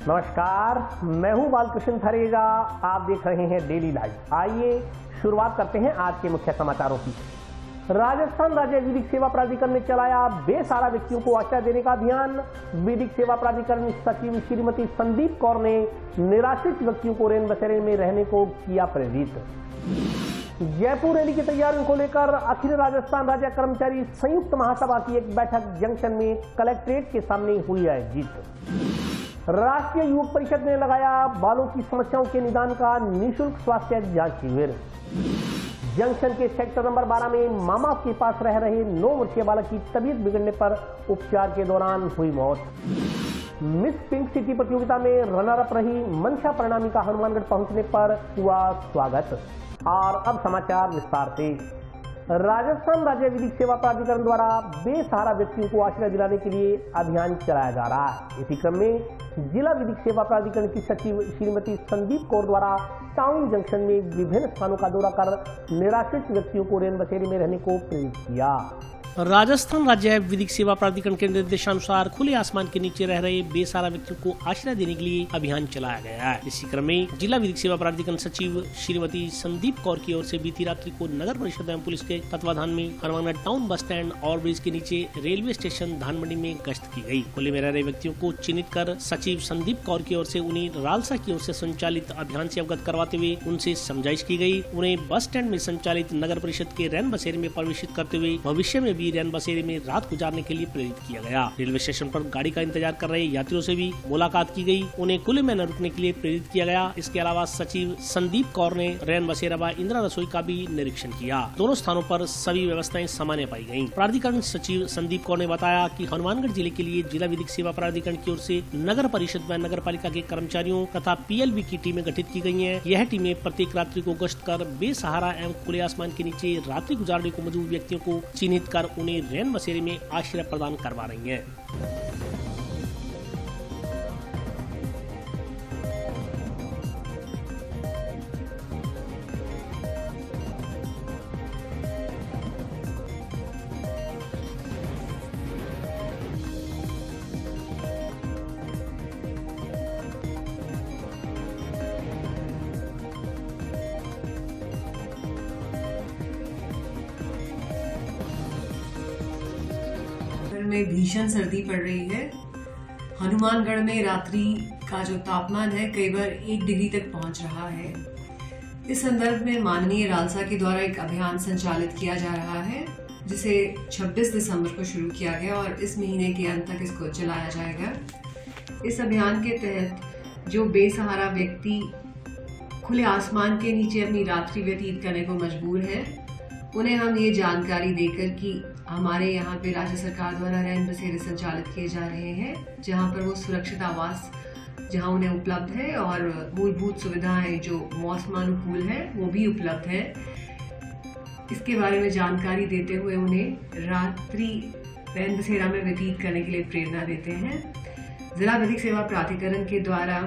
नमस्कार, मैं हूं बालकृष्ण थरेजा। आप देख रहे हैं डेली लाइव। आइए शुरुआत करते हैं आज के मुख्य समाचारों की। राजस्थान राज्य विधिक सेवा प्राधिकरण ने चलाया बेसहारा व्यक्तियों को आश्रय देने का अभियान। विधिक सेवा प्राधिकरण सचिव श्रीमती संदीप कौर ने निराश्रित व्यक्तियों को रैन बसेरे में रहने को किया प्रेरित। जयपुर रैली की तैयारियों को लेकर अखिल राजस्थान राज्य कर्मचारी संयुक्त महासभा की एक बैठक जंक्शन में कलेक्ट्रेट के सामने हुई आयोजित। राष्ट्रीय युवक परिषद ने लगाया बालों की समस्याओं के निदान का निःशुल्क स्वास्थ्य जांच शिविर। जंक्शन के सेक्टर नंबर 12 में मामा के पास रह रहे 9 वर्षीय बालक की तबीयत बिगड़ने पर उपचार के दौरान हुई मौत। मिस पिंक सिटी प्रतियोगिता में रनर अप रही मनसा प्रणामी का हनुमानगढ़ पहुंचने पर हुआ स्वागत। और अब समाचार विस्तार से। राजस्थान राज्य विधिक सेवा प्राधिकरण द्वारा बेसहारा व्यक्तियों को आश्रय दिलाने के लिए अभियान चलाया जा रहा है। इसी क्रम में जिला विधिक सेवा प्राधिकरण की सचिव श्रीमती संदीप कौर द्वारा टाउन जंक्शन में विभिन्न स्थानों का दौरा कर निराश्रित व्यक्तियों को रैन बसेरे में रहने को प्रेरित किया। राजस्थान राज्य विधिक सेवा प्राधिकरण के निर्देशानुसार खुले आसमान के नीचे रह रहे बेसहारा व्यक्तियों को आश्रय देने के लिए अभियान चलाया गया है। इसी क्रम में जिला विधिक सेवा प्राधिकरण सचिव श्रीमती संदीप कौर की ओर से बीती रात्रि को नगर परिषद एवं पुलिस के तत्वाधान में हनुमानगढ़ टाउन बस स्टैंड और ब्रिज के नीचे रेलवे स्टेशन धानमंडी में गश्त की गयी। खुले में रह रहे व्यक्तियों को चिन्हित कर सचिव संदीप कौर की ओर से उन्हें रालसा की ओर से संचालित अभियान से अवगत करवाते हुए उनसे समझाइश की गयी। उन्हें बस स्टैंड में संचालित नगर परिषद के रैन बसेरे में प्रवेशित करते हुए भविष्य में भी रैन बसेरे में रात गुजारने के लिए प्रेरित किया गया। रेलवे स्टेशन पर गाड़ी का इंतजार कर रहे यात्रियों से भी मुलाकात की गई, उन्हें खुले में न रुकने के लिए प्रेरित किया गया। इसके अलावा सचिव संदीप कौर ने रैन बसेरा व इंदिरा रसोई का भी निरीक्षण किया। दोनों स्थानों पर सभी व्यवस्थाएं सामान्य पाई गयी। प्राधिकरण सचिव संदीप कौर ने बताया कि हनुमानगढ़ जिले के लिए जिला विधिक सेवा प्राधिकरण की ओर से नगर परिषद व नगर पालिका के कर्मचारियों तथा PLB की टीमें गठित की गयी है। यह टीमें प्रत्येक रात्रि को गश्त कर बेसहारा एवं खुले आसमान के नीचे रात्रि गुजारने को मजबूर व्यक्तियों को चिन्हित कर उन्हें रैन बसेरे में आश्रय प्रदान करवा रही हैं। में भीषण सर्दी पड़ रही है। हनुमानगढ़ में रात्रि का जो तापमान है कई बार 1 डिग्री तक पहुंच रहा है। इस संदर्भ में माननीय रालसा के द्वारा एक अभियान संचालित किया जा रहा है जिसे 26 दिसंबर को शुरू किया गया और इस महीने के अंत तक इसको चलाया जाएगा। इस अभियान के तहत जो बेसहारा व्यक्ति खुले आसमान के नीचे अपनी रात्रि व्यतीत करने को मजबूर है, उन्हें हम ये जानकारी देकर कि हमारे यहाँ पे राज्य सरकार द्वारा रैन बसेरे संचालित किए जा रहे हैं जहाँ पर वो सुरक्षित आवास जहाँ उन्हें उपलब्ध है और मूलभूत सुविधाएं जो मौसमानुकूल है वो भी उपलब्ध है। इसके बारे में जानकारी देते हुए उन्हें रात्रि रैन बसेरा में व्यतीत करने के लिए प्रेरणा देते हैं। जिला विधिक सेवा प्राधिकरण के द्वारा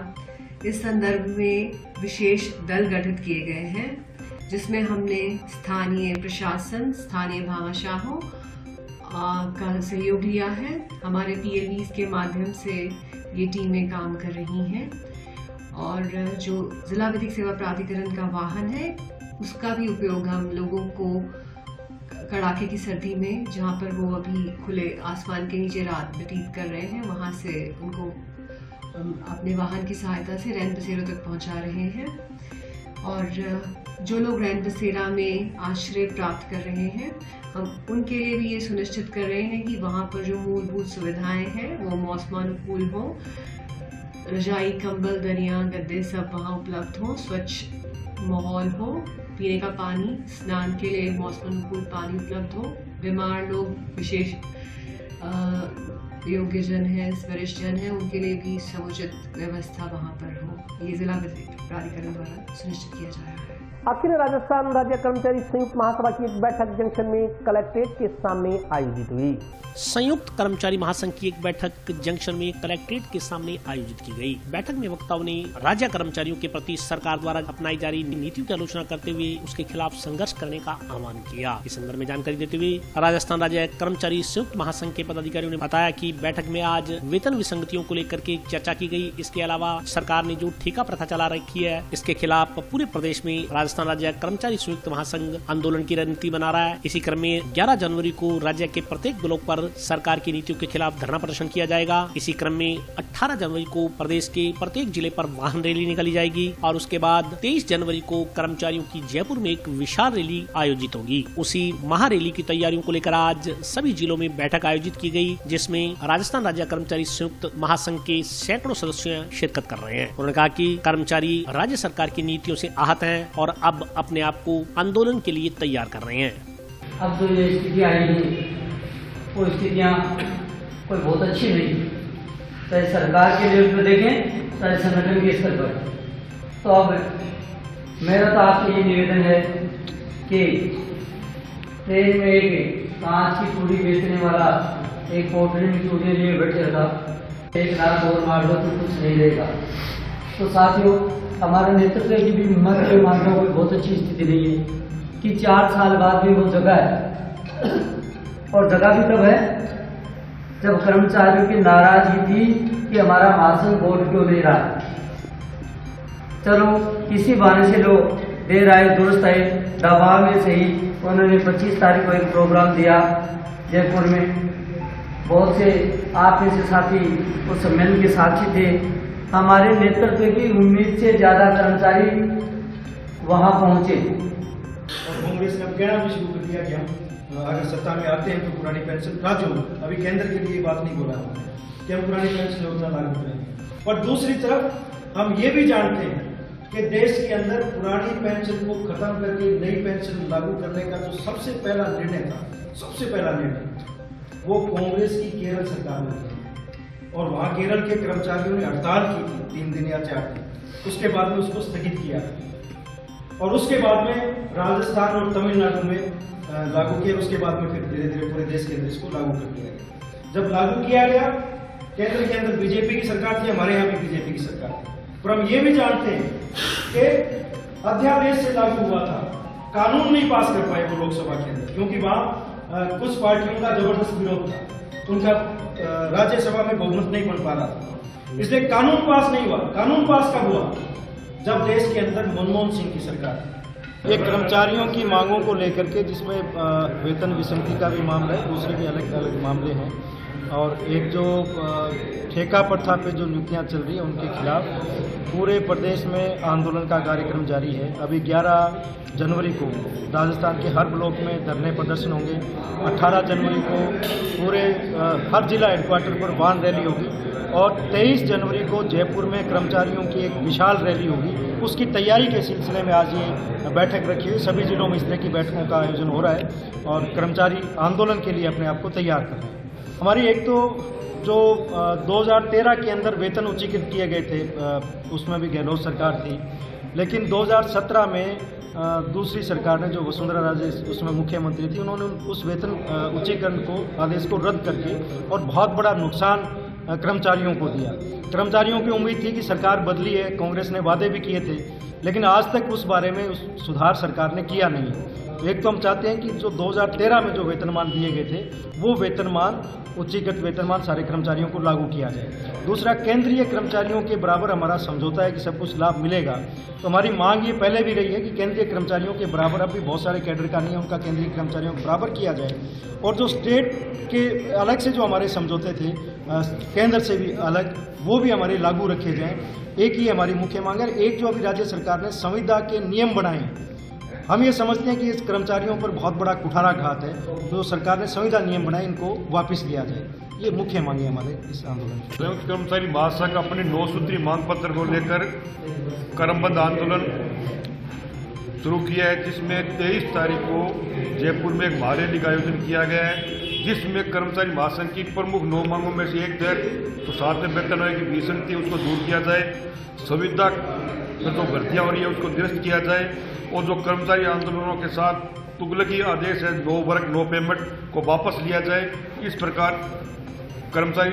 इस संदर्भ में विशेष दल गठित किए गए हैं जिसमें हमने स्थानीय प्रशासन, स्थानीय भामाशाहों का सहयोग लिया है। हमारे PLBs के माध्यम से ये टीमें काम कर रही हैं और जो जिला विधिक सेवा प्राधिकरण का वाहन है उसका भी उपयोग हम लोगों को कड़ाके की सर्दी में जहाँ पर वो अभी खुले आसमान के नीचे रात व्यतीत कर रहे हैं वहाँ से उनको अपने वाहन की सहायता से रैन बसेरों तक पहुँचा रहे हैं। और जो लोग रैन बसेरा में आश्रय प्राप्त कर रहे हैं हम उनके लिए भी ये सुनिश्चित कर रहे हैं कि वहाँ पर जो मूलभूत सुविधाएं हैं वो मौसमानुकूल हो, रजाई, कंबल, दरिया, गद्दे सब वहाँ उपलब्ध हो, स्वच्छ माहौल हो, पीने का पानी, स्नान के लिए मौसमानुकूल पानी उपलब्ध हो, बीमार लोग, विशेष योग्यजन है, वरिष्ठ जन है, उनके लिए भी समुचित व्यवस्था वहाँ पर हो। ये जिला विधिक प्राधिकरण द्वारा सुनिश्चित किया जा रहा है। अखिल राजस्थान राज्य कर्मचारी संयुक्त महासभा की एक बैठक जंक्शन में कलेक्ट्रेट के सामने आयोजित हुई। संयुक्त कर्मचारी महासंघ की एक बैठक जंक्शन में कलेक्ट्रेट के सामने आयोजित की गई। बैठक में वक्ताओं ने राज्य कर्मचारियों के प्रति सरकार द्वारा अपनाई जा रही नीतियों की आलोचना करते हुए उसके खिलाफ संघर्ष करने का आह्वान किया। इस संदर्भ में जानकारी देते हुए राजस्थान राज्य कर्मचारी संयुक्त महासंघ के पदाधिकारियों ने बताया कि बैठक में आज वेतन विसंगतियों को लेकर के चर्चा की गई। इसके अलावा सरकार ने जो ठेका प्रथा चला रखी है, इसके खिलाफ पूरे प्रदेश में राजस्थान राज्य कर्मचारी संयुक्त महासंघ आंदोलन की रणनीति बना रहा है। इसी क्रम में 11 जनवरी को राज्य के प्रत्येक ब्लॉक पर सरकार की नीतियों के खिलाफ धरना प्रदर्शन किया जाएगा। इसी क्रम में 18 जनवरी को प्रदेश के प्रत्येक जिले पर वाहन रैली निकाली जाएगी और उसके बाद 23 जनवरी को कर्मचारियों की जयपुर में एक विशाल रैली आयोजित होगी। उसी महारैली की तैयारियों को लेकर आज सभी जिलों में बैठक आयोजित की गई, जिसमें राजस्थान राज्य कर्मचारी संयुक्त महासंघ के सैकड़ों सदस्य शिरकत कर रहे हैं। उन्होंने कहा कि कर्मचारी राज्य सरकार की नीतियों से आहत हैं और अब अपने आप को आंदोलन के लिए तैयार कर रहे हैं। अब जो ये स्थितियाँ आई है वो स्थितियाँ कोई बहुत अच्छी नहीं, चाहे सरकार के लेवल पर देखें चाहे संगठन के स्तर पर। तो अब मेरा तो आपसे ये निवेदन है कि ट्रेन में एक कांच की पूरी बेचने वाला एक पोटली में चूड़े लिए बैठे था, 1 लाख और मार दो तो कुछ नहीं रहेगा। तो साथियों, हमारे नेतृत्व की भी हिम्मत के मामलों में बहुत अच्छी स्थिति नहीं है कि 4 साल बाद भी वो जगह है, और जगह भी तब है जब कर्मचारियों की नाराजगी थी कि हमारा महासंघ वोट क्यों ले रहा है। चलो इसी बहाने से लोग देर आए दुरुस्त आए, दबाव में सही उन्होंने 25 तारीख को एक प्रोग्राम दिया जयपुर में। बहुत से आप में से साथी उस सम्मेलन के साक्षी थे। हमारे नेतृत्व की उम्मीद से ज्यादा कर्मचारी वहां पहुंचे। और कांग्रेस ने कहना भी शुरू कर दिया कि हम अगर सत्ता में आते हैं तो पुरानी पेंशन राज्यों में, अभी केंद्र के लिए बात नहीं बोला कि हम पुरानी पेंशन योजना लागू करेंगे। और दूसरी तरफ हम ये भी जानते हैं कि देश के अंदर पुरानी पेंशन को खत्म करके नई पेंशन लागू करने का जो सबसे पहला निर्णय था, सबसे पहला निर्णय वो कांग्रेस की केरल सरकार ने किया। और वहां केरल के कर्मचारियों ने हड़ताल की थी 3 दिन या 4 दिन, उसके बाद में उसको स्थगित किया और उसके बाद में राजस्थान और तमिलनाडु में लागू किया। उसके बाद में फिर धीरे धीरे पूरे देश के अंदर इसको लागू कर दिया गया। जब लागू किया गया, केंद्र के अंदर बीजेपी की सरकार थी, हमारे यहाँ भी बीजेपी की सरकार थी, पर हम ये भी जानते हैं कि अध्यादेश से लागू हुआ था, कानून नहीं पास कर पाए वो लोकसभा के अंदर, क्योंकि वहां कुछ पार्टियों का जबरदस्त विरोध था, उनका राज्यसभा में बहुमत नहीं बन पा रहा था, इसलिए कानून पास नहीं हुआ। कानून पास कब हुआ? जब देश के अंदर मनमोहन सिंह की सरकार थी। ये कर्मचारियों की मांगों को लेकर के, जिसमें वेतन विसंगति का भी मामला है, दूसरे भी अलग अलग मामले हैं, और एक जो ठेका प्रथा पे जो नीतियाँ चल रही है उनके खिलाफ पूरे प्रदेश में आंदोलन का कार्यक्रम जारी है। अभी 11 जनवरी को राजस्थान के हर ब्लॉक में धरने प्रदर्शन होंगे। 18 जनवरी को पूरे हर जिला हेडक्वार्टर पर वाहन रैली होगी और 23 जनवरी को जयपुर में कर्मचारियों की एक विशाल रैली होगी। उसकी तैयारी के सिलसिले में आज ये बैठक रखी हुई। सभी जिलों में इस तरह की बैठकों का आयोजन हो रहा है और कर्मचारी आंदोलन के लिए अपने आप को तैयार कर रहे हैं। हमारी एक तो जो 2013 के अंदर वेतन उच्चीकृत किए गए थे, उसमें भी गहलोत सरकार थी, लेकिन 2017 में दूसरी सरकार ने, जो वसुंधरा राजे उसमें मुख्यमंत्री थी, उन्होंने उस वेतन उच्चीकरण को आदेश को रद्द करके और बहुत बड़ा नुकसान कर्मचारियों को दिया। कर्मचारियों की उम्मीद थी कि सरकार बदली है, कांग्रेस ने वादे भी किए थे, लेकिन आज तक उस बारे में उस सुधार सरकार ने किया नहीं। तो एक तो हम चाहते हैं कि जो 2013 में जो वेतनमान दिए गए थे वो वेतनमान, उच्चीकृत वेतनमान सारे कर्मचारियों को लागू किया जाए। दूसरा, केंद्रीय कर्मचारियों के बराबर हमारा समझौता है कि सब कुछ लाभ मिलेगा, तो हमारी मांग ये पहले भी रही है कि केंद्रीय कर्मचारियों के बराबर, अब भी बहुत सारे कैडर का नहीं है, उनका केंद्रीय कर्मचारियों के बराबर किया जाए। और जो स्टेट के अलग से जो हमारे समझौते थे केंद्र से भी अलग, वो भी हमारे लागू रखे जाएँ। एक ही हमारी मुख्य मांग है। एक जो अभी राज्य सरकार ने संविदा के नियम बनाए, हम ये समझते हैं कि इस कर्मचारियों पर बहुत बड़ा कुठाराघात है। जो सरकार ने संविदा नियम बनाए, इनको वापस लिया जाए, ये मुख्य मांग है हमारे इस आंदोलन में। संयुक्त कर्मचारी महासंघ अपने 9 सूत्री मांग पत्र को लेकर कर्मबंद आंदोलन शुरू किया है, जिसमें 23 तारीख को जयपुर में एक महारैली का आयोजन किया गया है, जिसमें कर्मचारी महासंघ की प्रमुख 9 मांगों में से एक तहत तो 7 वेतन आयोग की भीषण थी उसको दूर किया जाए, संविदा में जो भर्तियाँ हो रही है उसको निरस्त किया जाए, और जो कर्मचारी आंदोलनों के साथ तुगलकी आदेश है नो वर्क नो पेमेंट को वापस लिया जाए। इस प्रकार कर्मचारी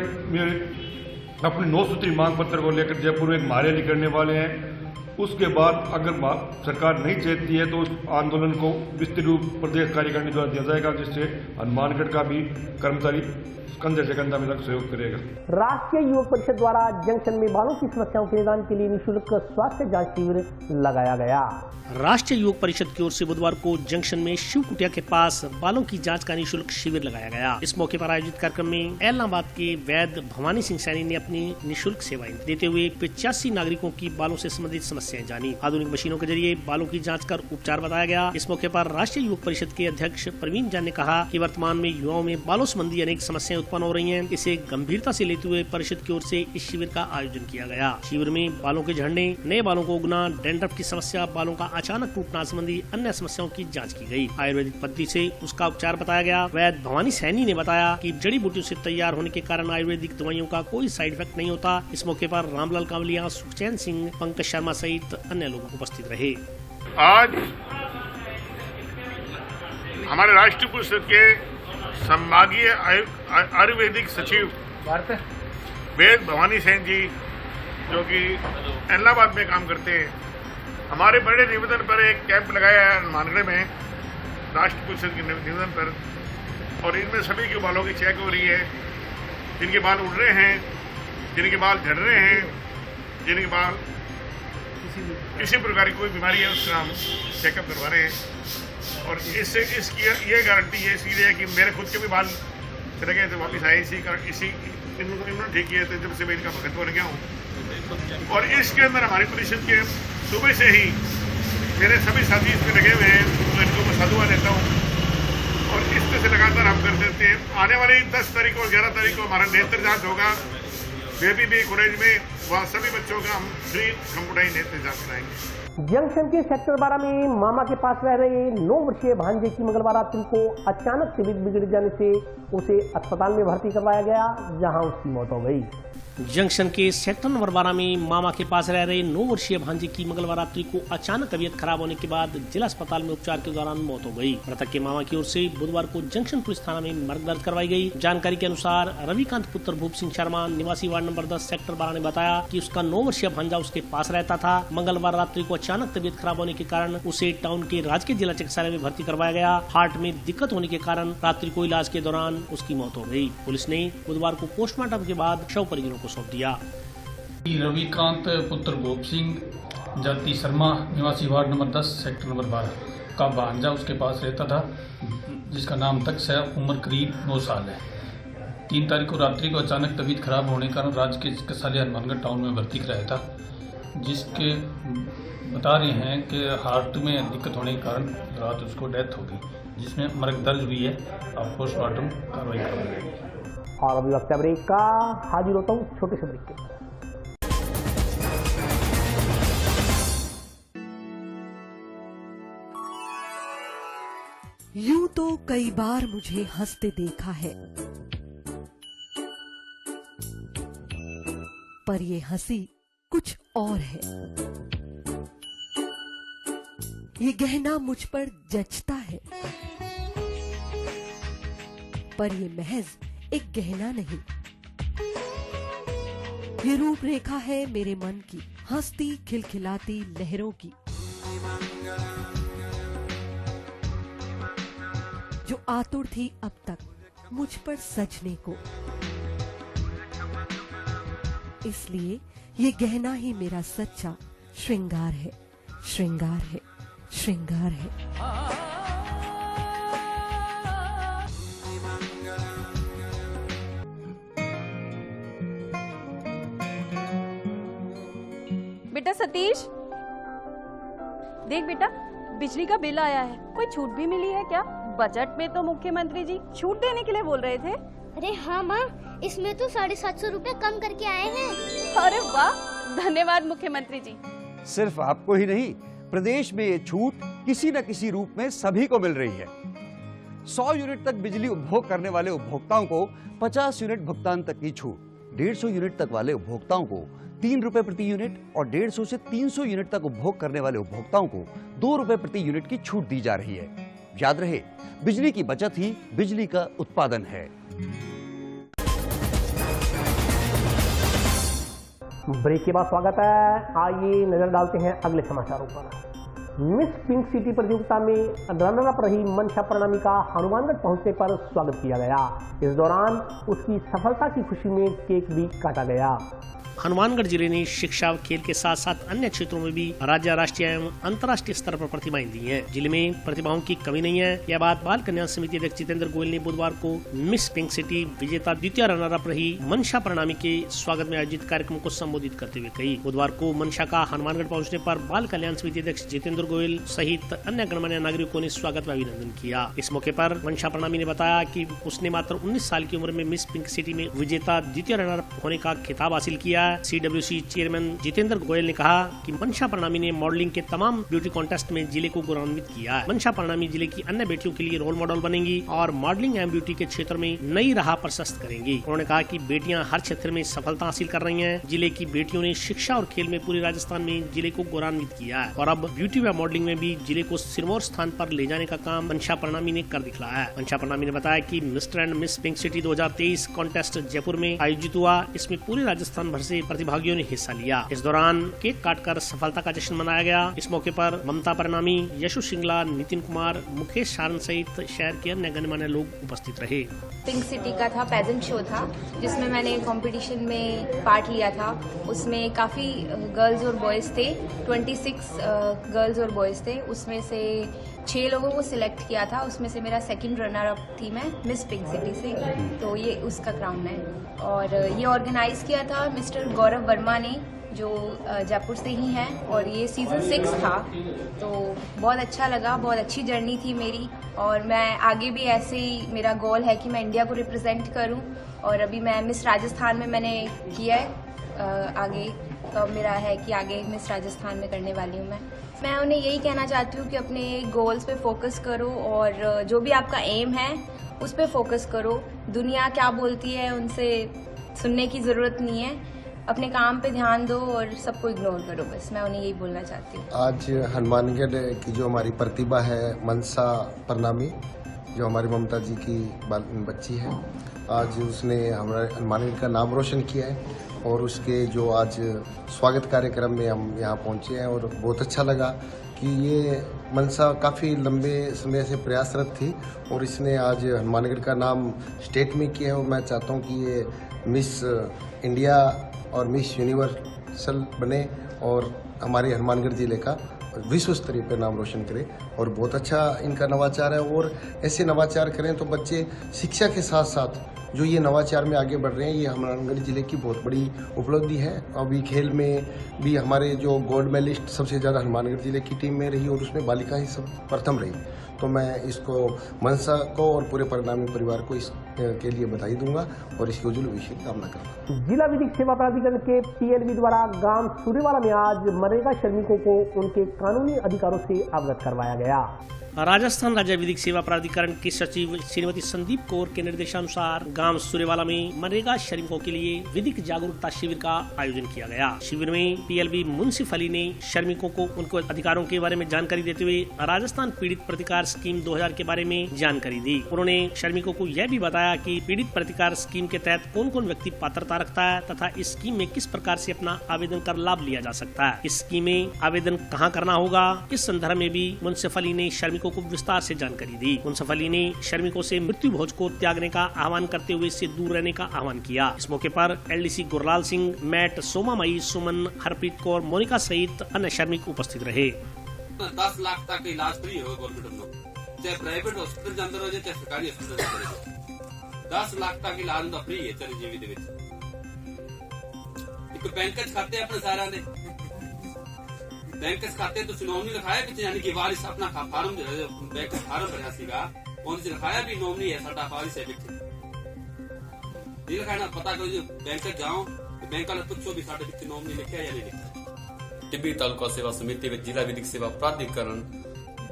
अपनी 9 सूत्री मांग पत्र को लेकर जयपुर में एक महारैली करने वाले हैं। उसके बाद अगर सरकार नहीं चाहती है तो उस आंदोलन को विस्तृत रूप प्रदेश कार्यकारिणी द्वारा दिया जाएगा, जिससे हनुमानगढ़ का भी कर्मचारी कंधे से कंधा मिलाकर सहयोग करेगा। राष्ट्रीय युवक परिषद द्वारा जंक्शन में बालों की समस्याओं के निदान के लिए निःशुल्क स्वास्थ्य जांच शिविर लगाया गया। राष्ट्रीय युवक परिषद की ओर से बुधवार को जंक्शन में शिव कुटिया के पास बालों की जांच का निःशुल्क शिविर लगाया गया। इस मौके पर आयोजित कार्यक्रम में एलनाबाद के वैद्य भवानी सिंह सैनी ने अपनी निःशुल्क सेवाएं देते हुए 85 नागरिकों की बालों से संबंधित समस्याएं जानी। आधुनिक मशीनों के जरिए बालों की जाँच कर उपचार बताया गया। इस मौके पर राष्ट्रीय युवक परिषद के अध्यक्ष प्रवीण जान ने कहा कि वर्तमान में युवाओं में बालों संबंधी अनेक समस्याएं उत्पन्न हो रही हैं। इसे गंभीरता से लेते हुए परिषद की ओर से इस शिविर का आयोजन किया गया। शिविर में बालों के झड़ने, नए बालों को उगना, डैंड्रफ की समस्या, बालों का अचानक टूटना संबंधी अन्य समस्याओं की जांच की गई। आयुर्वेदिक पद्धति से उसका उपचार बताया गया। वैद्य भवानी सैनी ने बताया कि जड़ी बूटियों से तैयार होने के कारण आयुर्वेदिक दवाइयों का कोई साइड इफेक्ट नहीं होता। इस मौके पर रामलाल कांवलिया, सुखचैन सिंह, पंकज शर्मा सहित अन्य लोग उपस्थित रहे। आज हमारे राष्ट्रीय परिषद के संभागीय आयुर्वेदिक सचिव वैद्य भवानी सेन जी, जो कि एलनाबाद में काम करते हैं, हमारे बड़े निवेदन पर एक कैंप लगाया है हनुमानगढ़ में राष्ट्रीय परिषद के निवेदन पर, और इनमें सभी के बालों की चेक हो रही है। जिनके बाल उड़ रहे हैं, जिनके बाल झड़ रहे हैं, जिनके बाल किसी प्रकार की कोई बीमारी है उसका हम चेकअप करवा रहे हैं। और इससे इसकी ये गारंटी है इसलिए कि मेरे खुद के भी बाल चले गए थे, वापस आए इन्होंने ठीक किए थे जब से मैं इनका भगत बन गया हूँ। और इसके अंदर हमारी परिषद के सुबह से ही मेरे सभी साथी इसमें लगे हुए हैं, तो इनको मैं साधुवाद देता हूँ। और इस तरह से लगातार हम कर देते हैं। आने वाली 10 तारीख और 11 तारीख को हमारा नेत्र जांच होगा बेबी कॉलेज में, वहाँ सभी बच्चों का हम फ्री कंप्यूटराइज नेत्र जांच कराएंगे। जंक्शन के सेक्टर 12 में मामा के पास रह रहे 9 वर्षीय भांजे की मंगलवार रात्रि को अचानक तबीयत बिगड़ जाने से उसे अस्पताल में भर्ती करवाया गया, जहां उसकी मौत हो गई। जंक्शन के सेक्टर नंबर 12 में मामा के पास रह रहे 9 वर्षीय भांजे की मंगलवार रात्रि को अचानक तबीयत खराब होने के बाद जिला अस्पताल में उपचार के दौरान मौत हो गई। मृतक के मामा की ओर से बुधवार को जंक्शन पुलिस थाना में मर्ग दर्ज करवाई गई। जानकारी के अनुसार रविकांत पुत्र भूप सिंह शर्मा निवासी वार्ड नंबर 10 सेक्टर 12 ने बताया कि उसका 9 वर्षीय भांजा उसके पास रहता था। मंगलवार रात्रि को अचानक तबीयत खराब होने के कारण उसे टाउन के राजकीय जिला चिकित्सालय में भर्ती करवाया गया। हार्ट में दिक्कत होने के कारण रात्रि को इलाज के दौरान उसकी मौत हो गई। पुलिस ने बुधवार को पोस्टमार्टम के बाद शव परिजनों को सौंप दिया। रविकांत पुत्र भूप सिंह जाति शर्मा निवासी वार्ड नंबर 10 सेक्टर नंबर 12 का भांजा उसके पास रहता था, जिसका नाम दक्ष है, उम्र करीब 9 साल है। 3 तारीख को रात्रि को अचानक तबीयत खराब होने के कारण राजकीय चिकित्सालय हनुमानगढ़ टाउन में भर्ती कराया था, जिसके बता रहे हैं कि हार्ट में दिक्कत होने के कारण रात उसको डेथ हो गई, जिसमें मृत दर्ज हुई है। अब पोस्टमार्टम कार्रवाई करवाई जाएगी। और अभी वक्त ब्रेक का, हाजिर होता हूँ छोटे से ब्रेक के। यूं तो कई बार मुझे हंसते देखा है, पर ये हंसी कुछ और है। ये गहना मुझ पर जचता है, पर ये महज एक गहना नहीं, ये रूपरेखा है मेरे मन की, हंसती खिलखिलाती लहरों की, जो आतुर थी अब तक मुझ पर सजने को। इसलिए ये गहना ही मेरा सच्चा श्रृंगार है, श्रृंगार है, श्रृंगार है। बेटा सतीश, देख बेटा, बिजली का बिल आया है। कोई छूट भी मिली है क्या? बजट में तो मुख्यमंत्री जी छूट देने के लिए बोल रहे थे। अरे हाँ माँ, इसमें तो 750 रुपए कम करके आए हैं। अरे वाह, धन्यवाद मुख्यमंत्री जी। सिर्फ आपको ही नहीं, प्रदेश में ये छूट किसी न किसी रूप में सभी को मिल रही है। 100 यूनिट तक बिजली उपभोग करने वाले उपभोक्ताओं को 50 यूनिट भुगतान तक की छूट, 150 यूनिट तक वाले उपभोक्ताओं को 3 रुपए प्रति यूनिट और 150 से 300 यूनिट तक उपभोग करने वाले उपभोक्ताओं को 2 रुपए प्रति यूनिट की छूट दी जा रही है। याद रहे, बिजली की बचत ही बिजली का उत्पादन है। ब्रेक के बाद स्वागत है। आइए नजर डालते हैं अगले समाचारों पर। मिस पिंक सिटी प्रतियोगिता में रनर अप रही मनशा प्रणामी का हनुमानगढ़ पहुंचने पर स्वागत किया गया। इस दौरान उसकी सफलता की खुशी में केक भी काटा गया। हनुमानगढ़ जिले ने शिक्षा व खेल के साथ साथ अन्य क्षेत्रों में भी राज्य, राष्ट्रीय एवं अंतर्राष्ट्रीय स्तर पर प्रतिभाएं दी हैं। जिले में प्रतिभाओं की कमी नहीं है। यह बात बाल कल्याण समिति अध्यक्ष जितेंद्र गोयल ने बुधवार को मिस पिंक सिटी विजेता द्वितीय रनर अप रही मनशा प्रणामी के स्वागत में आयोजित कार्यक्रम को संबोधित करते हुए कही। बुधवार को मनशा का हनुमानगढ़ पहुँचने पर बाल कल्याण समिति अध्यक्ष जितेंद्र गोयल सहित अन्य गणमान्य नागरिकों ने स्वागत व अभिनंदन किया। इस मौके पर मनशा प्रणामी ने बताया कि उसने मात्र 19 साल की उम्र में मिस पिंक सिटी में विजेता द्वितीय रनर अप होने का खिताब हासिल किया। CWC चेयरमैन जितेंद्र गोयल ने कहा कि मनशा प्रणामी ने मॉडलिंग के तमाम ब्यूटी कॉन्टेस्ट में जिले को गौरवान्वित किया है। मनशा प्रणामी जिले की अन्य बेटियों के लिए रोल मॉडल बनेंगी और मॉडलिंग एवं ब्यूटी के क्षेत्र में नई राह प्रशस्त करेंगी। उन्होंने कहा कि बेटियां हर क्षेत्र में सफलता हासिल कर रही हैं। जिले की बेटियों ने शिक्षा और खेल में पूरे राजस्थान में जिले को गौरवान्वित किया है और अब ब्यूटी व मॉडलिंग में भी जिले को सिरमौर स्थान पर ले जाने का काम मनशा प्रणामी ने कर दिखलाया है। मनशा प्रणामी ने बताया कि mister and miss pink city 2023 contest Jaipur में आयोजित हुआ। इसमें पूरे राजस्थान भर से प्रतिभागियों ने हिस्सा लिया। इस दौरान केक काटकर सफलता का जश्न मनाया गया। इस मौके पर ममता प्रणामी, यशु सिंगला, नितिन कुमार, मुकेश सारन सहित शहर के अन्य गणमान्य लोग उपस्थित रहे। पिंक सिटी का था पेजेंट शो था जिसमें मैंने कंपटीशन में पार्ट लिया था। उसमें काफ़ी गर्ल्स और बॉयज़ थे, 26 गर्ल्स और बॉयज़ थे। उसमें से 6 लोगों को सिलेक्ट किया था। उसमें से मेरा सेकंड रनर अप थी मैं मिस पिंक सिटी से, तो ये उसका क्राउन है। और ये ऑर्गेनाइज किया था मिस्टर गौरव वर्मा ने, जो जयपुर से ही हैं, और ये सीज़न 6 था। तो बहुत अच्छा लगा, बहुत अच्छी जर्नी थी मेरी और मैं आगे भी ऐसे ही, मेरा गोल है कि मैं इंडिया को रिप्रेजेंट करूं। और अभी मैं मिस राजस्थान में मैंने किया है आगे, तो मेरा है कि आगे मिस राजस्थान में करने वाली हूं मैं उन्हें यही कहना चाहती हूँ कि अपने गोल्स पे फोकस करो और जो भी आपका एम है उस पे फोकस करो। दुनिया क्या बोलती है उनसे सुनने की ज़रूरत नहीं है, अपने काम पे ध्यान दो और सबको इग्नोर करो। बस मैं उन्हें यही बोलना चाहती हूँ। आज हनुमानगढ़ की जो हमारी प्रतिभा है मनसा प्रणामी, जो हमारी ममता जी की बच्ची है, आज उसने हमारे हनुमानगढ़ का नाम रोशन किया है और उसके जो आज स्वागत कार्यक्रम में हम यहाँ पहुँचे हैं और बहुत अच्छा लगा कि ये मनसा काफ़ी लंबे समय से प्रयासरत थी और इसने आज हनुमानगढ़ का नाम स्टेट में किया है। और मैं चाहता हूँ कि ये मिस इंडिया और मिस यूनिवर्सल बने और हमारे हनुमानगढ़ जिले का विश्व स्तरीय पर नाम रोशन करे। और बहुत अच्छा इनका नवाचार है और ऐसे नवाचार करें तो बच्चे शिक्षा के साथ साथ जो ये नवाचार में आगे बढ़ रहे हैं, ये हनुमानगढ़ जिले की बहुत बड़ी उपलब्धि है। अभी खेल में भी हमारे जो गोल्ड मेडलिस्ट सबसे ज़्यादा हनुमानगढ़ जिले की टीम में रही और उसमें बालिका ही सब प्रथम रही। तो मैं इसको मनसा को और पूरे प्रणामी परिवार को इसके लिए बधाई दूंगा और इसकी उज्जवल भविष्य की कामना करूंगा। जिला विधिक सेवा प्राधिकरण के PLB द्वारा गांव सूर्यवाला में आज मनरेगा श्रमिकों को उनके कानूनी अधिकारों से अवगत करवाया गया। राजस्थान राज्य विधिक सेवा प्राधिकरण की सचिव श्रीमती संदीप कौर के निर्देशानुसार गांव सूर्यवाला में मनरेगा श्रमिकों के लिए विधिक जागरूकता शिविर का आयोजन किया गया। शिविर में PLB मुंसिफ अली ने श्रमिकों को उनके अधिकारों के बारे में जानकारी देते हुए राजस्थान पीड़ित प्रतिकार स्कीम 2000 के बारे में जानकारी दी। उन्होंने श्रमिकों को यह भी बताया कि पीड़ित प्रतिकार स्कीम के तहत कौन कौन व्यक्ति पात्रता रखता है तथा इस स्कीम में किस प्रकार से अपना आवेदन कर लाभ लिया जा सकता है। इस स्कीम में आवेदन कहाँ करना होगा, इस संदर्भ में भी मुंसिफ अली ने श्रमिकों को विस्तार से जानकारी दी। मुंसिफ अली ने श्रमिकों से मृत्यु भोज को त्यागने का आह्वान करते हुए इससे दूर रहने का आह्वान किया। इस मौके पर LDC गुरलाल सिंह, मैट, सोमामई, सुमन, हरप्रीत कौर, मोनिका सहित अन्य श्रमिक उपस्थित रहे। 10 लाख तक इलाज फ्री हो गवर्नमेंट में, चाहे प्राइवेट हॉस्पिटल के अंदर हो चाहे सरकारी हॉस्पिटल के अंदर हो, 10 लाख तक इलाज फ्री है चिरंजीवी दे विच। एक बैंक खाते अपने सारा ने बैंक खाते तो नॉमनी लिखाया कि यानी कि वारिस अपना फार्म बैंक फार्म भरा सीगा उन से लिखाया भी नॉमनी है साडा वारिस है बिच ये लिखाना पता करो जो बैंक जाओ तो बैंक वाले पूछो भी साडे बिच नॉमनी लिखा या नहीं लिखा। टिब्बी तालुका सेवा समिति में जिला विधिक सेवा प्राधिकरण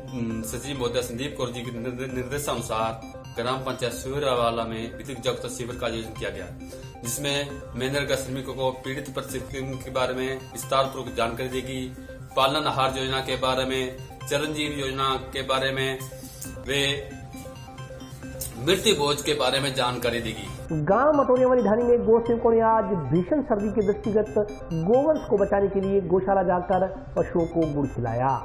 सचिव महोदय संदीप कौर जी के निर्देशानुसार ग्राम पंचायत सूर्यवाला में विधिक जागरूकता शिविर का आयोजन किया गया, जिसमें मनरेगा श्रमिकों को पीड़ित परिस्थितियों के बारे में विस्तार पूर्वक जानकारी देगी, पालन आहार योजना के बारे में, चिरंजीवी योजना के बारे में, वे मृत्यु भोज के बारे में जानकारी देगी। गांव मटोरिया वाली ढाणी में गौ सेवकों ने आज भीषण सर्दी के दृष्टिगत गोवंश को बचाने के लिए गौशाला जाकर पशुओं को गुड़ खिलाया।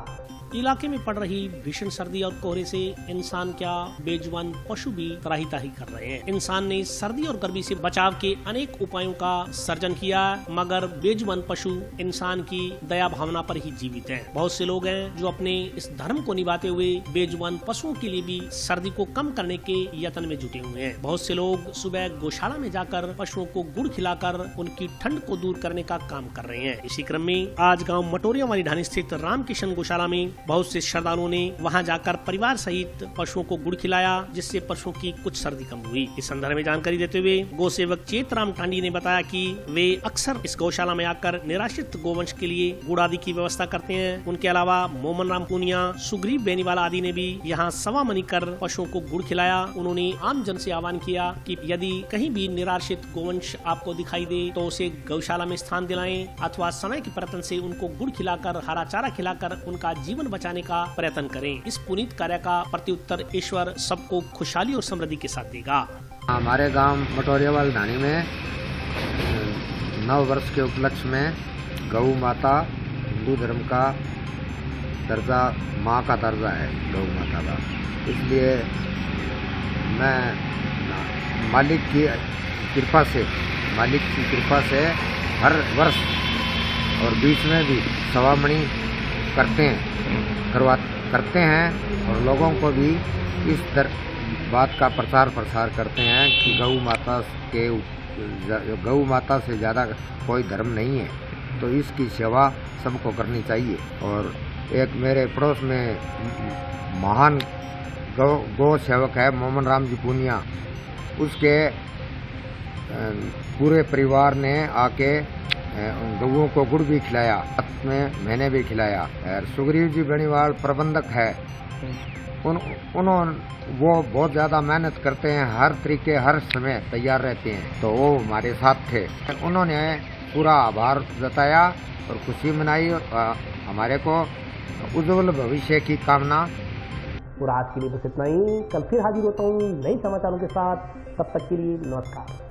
इलाके में पड़ रही भीषण सर्दी और कोहरे से इंसान क्या बेजुबान पशु भी त्राही ताही कर रहे हैं। इंसान ने सर्दी और गर्मी से बचाव के अनेक उपायों का सर्जन किया, मगर बेजुबान पशु इंसान की दया भावना पर ही जीवित हैं। बहुत से लोग हैं जो अपने इस धर्म को निभाते हुए बेजुबान पशुओं के लिए भी सर्दी को कम करने के यत्न में जुटे हुए हैं। बहुत से लोग सुबह गौशाला में जाकर पशुओं को गुड़ खिलाकर उनकी ठंड को दूर करने का काम कर रहे हैं। इसी क्रम में आज गाँव मटोरिया वाली ढाणी स्थित रामकिशन गौशाला में बहुत से श्रद्धालुओं ने वहां जाकर परिवार सहित पशुओं को गुड़ खिलाया, जिससे पशुओं की कुछ सर्दी कम हुई। इस संदर्भ में जानकारी देते हुए गौ सेवक चेतराम टांडी ने बताया कि वे अक्सर इस गौशाला में आकर निराश्रित गोवंश के लिए गुड़ आदि की व्यवस्था करते हैं। उनके अलावा मोमन राम पूनिया, सुग्रीव बेनीवाला आदि ने भी यहाँ सवा मनी कर पशुओं को गुड़ खिलाया। उन्होंने आम जन से आह्वान किया कि यदि कहीं भी निराश्रित गोवंश आपको दिखाई दे तो उसे गौशाला में स्थान दिलाएं, अथवा समय के प्रयत्न से उनको गुड़ खिलाकर हरा चारा खिलाकर उनका जीवन बचाने का प्रयत्न करें। इस पुनीत कार्य का प्रत्युत्तर ईश्वर सबको खुशहाली और समृद्धि के साथ देगा। हमारे गांव मटोरियावाल ढाणी में नव वर्ष के उपलक्ष्य में गौ माता हिंदू धर्म का दर्जा, माँ का दर्जा है गौ माता का, इसलिए मैं मालिक की कृपा से हर वर्ष और बीच में भी सवा मणि करते हैं और लोगों को भी इस बात का प्रचार प्रसार करते हैं कि गौ माता से ज़्यादा कोई धर्म नहीं है, तो इसकी सेवा सबको करनी चाहिए। और एक मेरे पड़ोस में महान गौ सेवक है मोमन राम जी पूनिया, उसके पूरे परिवार ने आके गौओं को गुड़ भी खिलाया, में मैंने भी खिलाया। और सुग्रीव जी बेनीवाल प्रबंधक है, वो बहुत ज़्यादा मेहनत करते हैं, हर तरीके हर समय तैयार रहते हैं, तो वो हमारे साथ थे। उन्होंने पूरा आभार जताया और खुशी मनाई और हमारे को उज्जवल भविष्य की कामना। और आज के लिए बस इतना ही, कल फिर हाजिर होता हूँ नए समाचारों के साथ, तब तक के लिए नमस्कार।